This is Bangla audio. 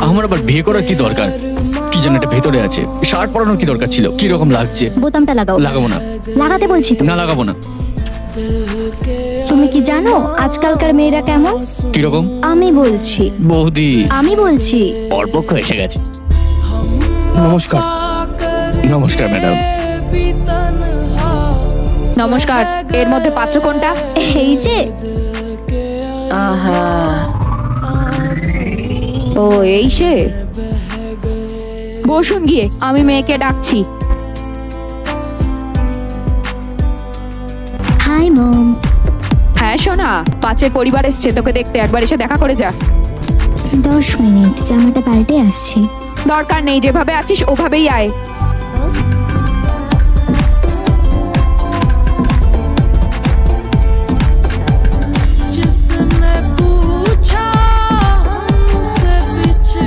আমার আবার বিয়ে করার কি দরকার? কি যেন এটা ভেতরে আছে। শার্ট পরানোর কি দরকার ছিল? কি রকম লাগছে? বোতামটা লাগাও। লাগাবো না। লাগাতে বলছি তো। না, লাগাবো না। তুমি কি জানো আজকালকার মেয়েরা কেমন? কি রকম? আমি বলছি। বৌদি, আমি বলছি। বরপক্ষ এসে গেছে। নমস্কার। নমস্কার ম্যাডাম। নমস্কার। এর মধ্যে পাত্র কোনটা? এই যে। আহা, ও এই সে। বসুন গিয়ে, আমি মেয়েকে ডাকছি। হাই মম। হ্যাঁ সোনা, পাঁচের পরিবার এসছে তোকে দেখতে, একবার এসে দেখা করে যা। 10 মিনিট, জামাটা পাল্টে আসছি। দরকার নেই, যেভাবে আছিস ওভাবেই আয়।